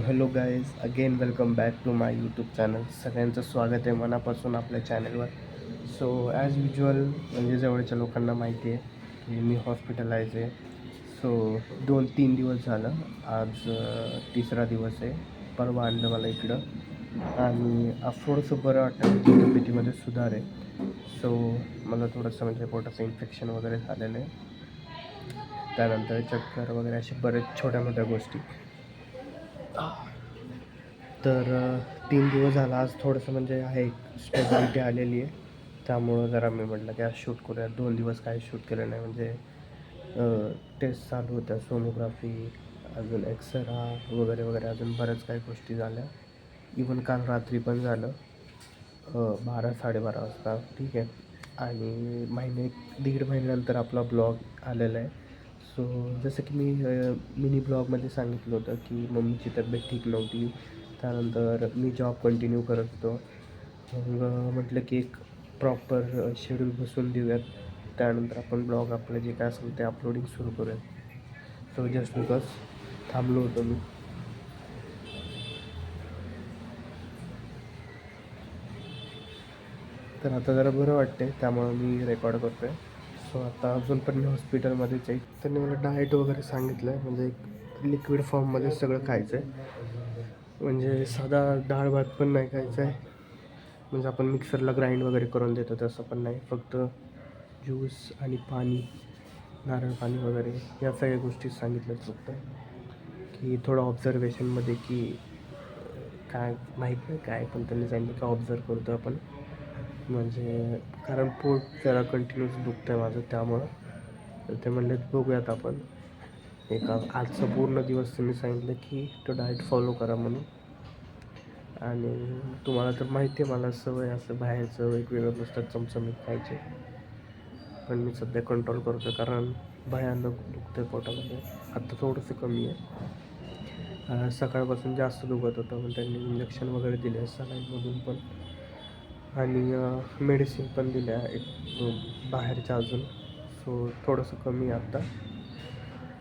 Hello guys again welcome back to my YouTube channel. सगळ्यांचं स्वागत आहे मनापासून आपल्या चॅनलवर. सो ॲज युजल म्हणजे जवळच्या लोकांना माहिती आहे की मी हॉस्पिटलाइज आहे. सो 2-3 दिवस झालं. आज तिसरा दिवस आहे. परवा आणलं मला इकडं आणि आज थोडंसं बरं वाटतं, तब्येतीमध्ये सुधार आहे. सो मला थोडंसं म्हणजे पोटाचं इन्फेक्शन वगैरे झालेलं आहे. त्यानंतर चक्कर वगैरे अशा बरेच छोट्या मोठ्या गोष्टी. तर 3 दिवस झाला. आज थोडंसं म्हणजे आहे स्टेबिलिटी आलेली आहे. त्यामुळं जरा मी म्हटलं की आज शूट करूया. 2 दिवस काही शूट केलं नाही. म्हणजे टेस्ट चालू होत्या, सोनोग्राफी, अजून एक्सरा वगैरे वगैरे अजून बऱ्याच काही गोष्टी झाल्या. इवन काल रात्री पण झालं 12-12:30 वाजता. ठीक आहे. आणि दीड महिन्यानंतर आपला ब्लॉग आलेला आहे. सो जसं की मी मिनी ब्लॉगमध्ये सांगितलं होतं की मम्मीची तब्येत ठीक नव्हती. त्यानंतर मी जॉब कंटिन्यू करत होतो. मग म्हटलं की एक प्रॉपर शेड्यूल बसवून देऊयात. त्यानंतर आपण ब्लॉग आपलं जे काय असेल ते अपलोडिंग सुरू करूयात. सो जस्ट बिकॉज थांबलो होतो मी. तर आता जरा बरं वाटते, त्यामुळं मी रेकॉर्ड करतो आहे. सो आता अजून पण मी हॉस्पिटलमध्येच आहे. त्यांनी मला डाएट वगैरे सांगितलं आहे. म्हणजे एक लिक्विड फॉर्ममध्ये सगळं खायचं आहे. म्हणजे साधा डाळ भात पण नाही खायचं आहे. म्हणजे आपण मिक्सरला ग्राइंड वगैरे करून देतो तसं पण नाही. फक्त ज्यूस आणि पाणी, नारळ पाणी वगैरे या सगळ्या गोष्टी सांगितल्यात फक्त. की थोडं ऑब्झर्वेशनमध्ये की काय माहीत नाही काय, पण त्यांनी सांगितलं की ऑब्झर्व करतो आपण. म्हणजे कारण पोट जरा कंटिन्यूस दुखतं आहे माझं, त्यामुळं. तर ते म्हणले बघूयात आपण आजचा पूर्ण दिवस त्यांनी सांगितलं की तो डाएट फॉलो करा म्हणून. आणि तुम्हाला तर माहिती आहे मला सवय असं बाहेरचं वेगवेगळं नुसतं चमचमीत खायचे. पण मी सध्या कंट्रोल करतो आहे कारण भयानक दुखतं आहे पोटामध्ये. आत्ता थोडंसं कमी आहे. सकाळपासून जास्त दुखत होतं. मग त्यांनी इंजेक्शन वगैरे दिले सलाईनमधून पण, आणि मेडिसिन पण दिल्या एक बाहेरच्या अजून. सो थोडंसं कमी आहे आत्ता.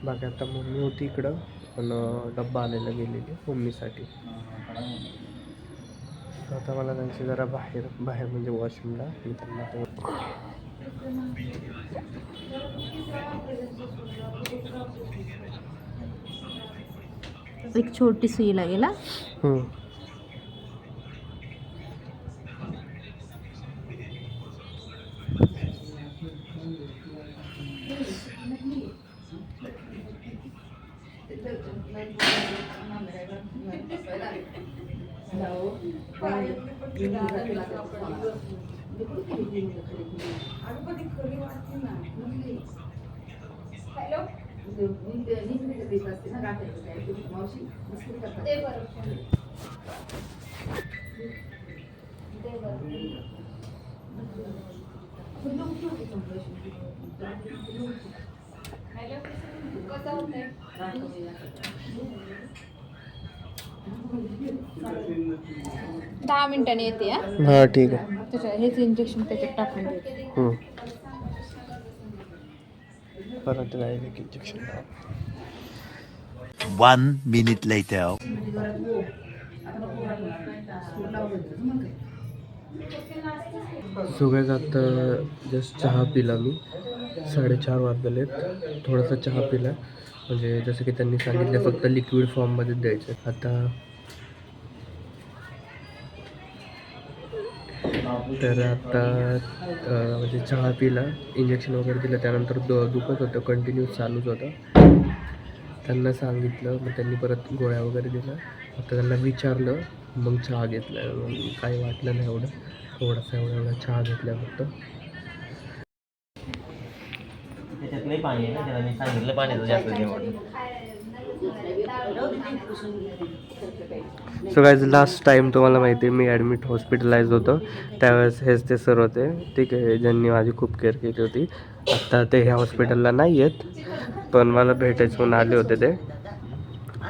बाकी आता मम्मी होती इकडं, पण डब्बा आलेला गेलेली मम्मीसाठी. आता मला जायचं जरा बाहेर म्हणजे वॉशरूमला. मी त्यांना एक छोटी सुई लागेल. दहा मिनिटांनी येते. हां ठीक आहे. त्याच्या हेच इंजेक्शन त्याच्यात टाकून देते. परत डायरेक्ट इंजेक्शन. 1 minute later. सगळ्यात आता जस्ट चहा पिला मी. 4:30 वाजलेत. थोडासा चहा पिला. म्हणजे जसं की त्यांनी सांगितलं फक्त लिक्विड फॉर्ममध्येच द्यायचं. आता म्हणजे चहा पिला, इंजेक्शन वगैरे दिलं. त्यानंतर दुखत होतं, कंटिन्यूस चालूच होतं. त्यांना सांगितलं, मग त्यांनी परत गोळ्या वगैरे दिल्या. आता त्यांना विचारलं, मग चहा घेतला. काही वाटलं नाही एवढं. थोडासा एवढा चहा घेतला फक्त. त्याच्यात नाही पाणी आहे ना, त्याला मी सांगितलं पाण्याचं जास्त घे. सो गाईज लास्ट टाईम तुम्हाला माहिती आहे मी ॲडमिट हॉस्पिटलाइज होतो. त्यावेळेस हेच ते सर होते, ठीक आहे, ज्यांनी माझी खूप केअर केली होती. आत्ता ते ह्या हॉस्पिटलला नाही आहेत, पण मला भेटायचं म्हणून आले होते ते.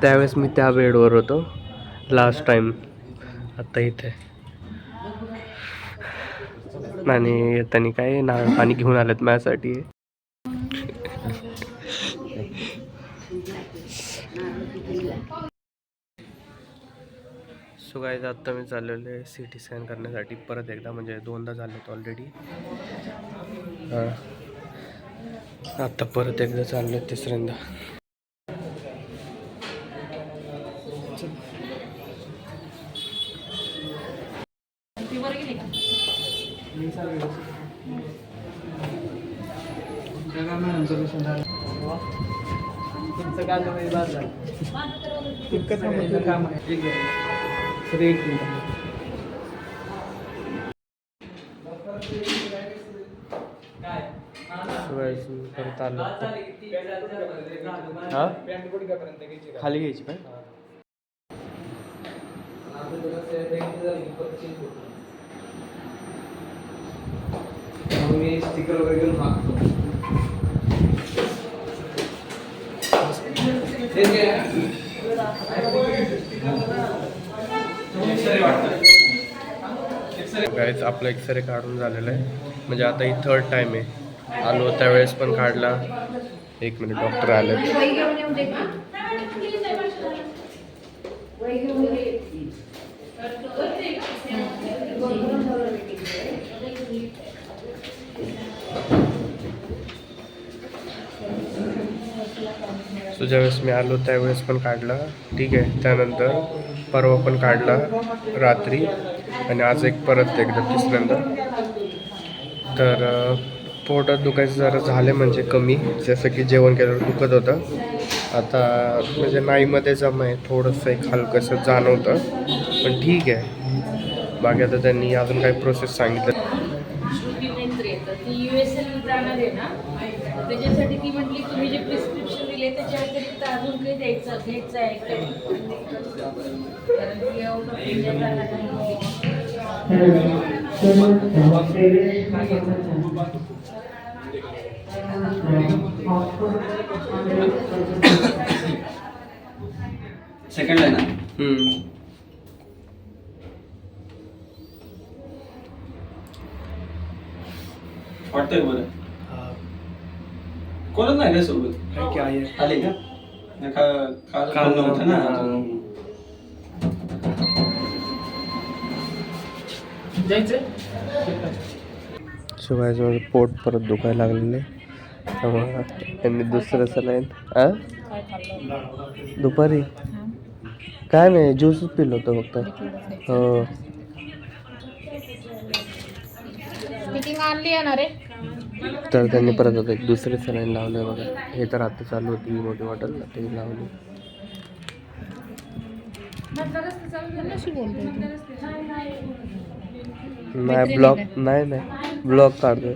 त्यावेळेस मी त्या बेडवर होतो लास्ट टाईम. आत्ता इथे आणि येताना काय नारळ पाणी घेऊन आलेत माझ्यासाठी. सो गाईज आत्ता मी चाललेलो आहे CT स्कॅन करण्यासाठी परत एकदा, म्हणजे 2दा झालेत ऑलरेडी. हां, आत्ता परत एकदा चाललो आहे तिसऱ्यांदा. परत आलो. हां, खाली घ्यायची काय? मी स्टिकर वगैरे घेऊन मागतो. गाईज आपला एक्सरे काढून झालेला आहे, म्हणजे आता ही 3rd टाइम आहे. आलो त्यावेळेस पण काढला. 1 मिनिट, डॉक्टर आले. सो ज्यावेळेस मी आलो त्यावेळेस पण काढला, ठीक आहे. त्यानंतर परवा पण काढला रात्री, आणि आज एक परत एकदा तिसऱ्यांदा. तर पोटात दुखायचं जरा झाले, म्हणजे कमी, जसं की जेवण केल्यावर दुखत होतं. आता म्हणजे नाईमध्ये जमा आहे, थोडंसं एक हलकंसं जाणवतं, पण ठीक आहे. बाकी आता त्यांनी अजून काही प्रोसेस सांगितलं. श्रुती मैत्री आहे, तर ती USL जाणार आहे ना, त्याच्यासाठी ती म्हटली तुम्ही जे प्रिस्क्रिप्शन दिले त्याच्या व्यतिरिक्त अजून काही घ्यायचं आहे कारण की एवढं सेकंड आहे ना. वाटतंय बरं. कोणच नाही का सोबत? आले का? काल नव्हतं ना. शिवाय माझं पोट परत दुखायला लागलेलं आहे, त्यामुळं त्यांनी दुसरं सलाईन. दुपारी काय नाही, ज्यूसच पिलं होतं फक्त. हो, मीटिंग आणली येणार आहे. तर त्यांनी परत आता एक दुसरे सलाईन लावले बघा. हे तर आता चालू होती मोठी बॉटल, ते लावली. नाही ब्लॉक, नाही ब्लॉक काढतोय.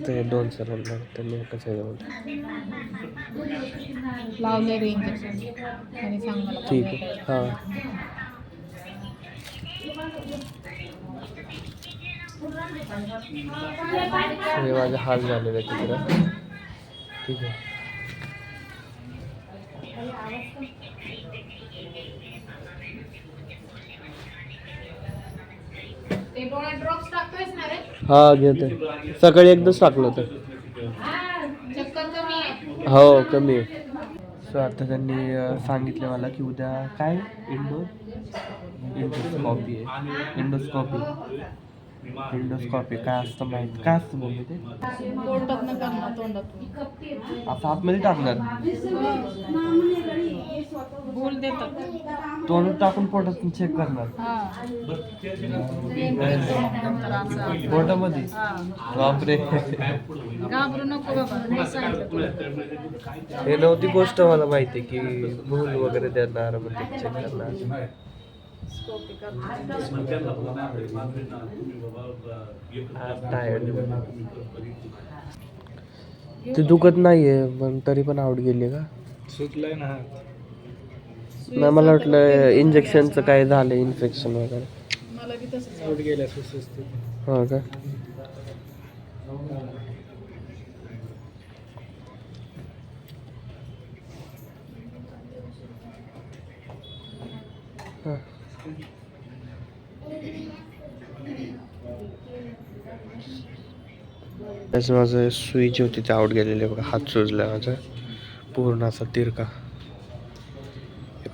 ते 2 सलाईन त्यांनी एकच आहे लावले रे इंजेक्शन आणि सांग मला. ठीक आहे. हां, हे माझे हाल झालेले आहे तिकडं, ठीक आहे. ते डोळ्यात ड्रॉप्स टाकतोयस ना रे? हा, घेते. सकाळी एकदाच टाकलं होतं. चक्कर कमी आहे. हो, कमी आहे. सो आता त्यांनी सांगितले मला की उद्या काय इंडोस्कॉपी काय असतं माहीत? काय असतं मम्मी ते? पोटात न करणार, तोंडातून असं आतमध्ये टाकणार, बोल देतात. तोंडात टाकून पोटात चेक करणार. पोटामध्ये? बापरे, घाबरू नको बाबा, नाही सांगितलं. हे नव्हती गोष्ट मला माहिती की भूल वगैरे देणार, मग ते चेक करणार. ते दुखत नाहीये, पण तरी पण आउट गेली का? सुटलंय ना. नाही, मला वाटलं इंजेक्शनचं काय झालं, इन्फेक्शन वगैरे. मला बी तसंच. पोट गेल्या सुस्ती. हो का? त्याचं माझं स्विच होती ते आउट गेलेले बघा. हात सुजला माझा पूर्ण असा तिरका.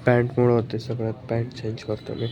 पॅन्टमुळं होते सगळ्यात, पॅन्ट चेंज करतो मी.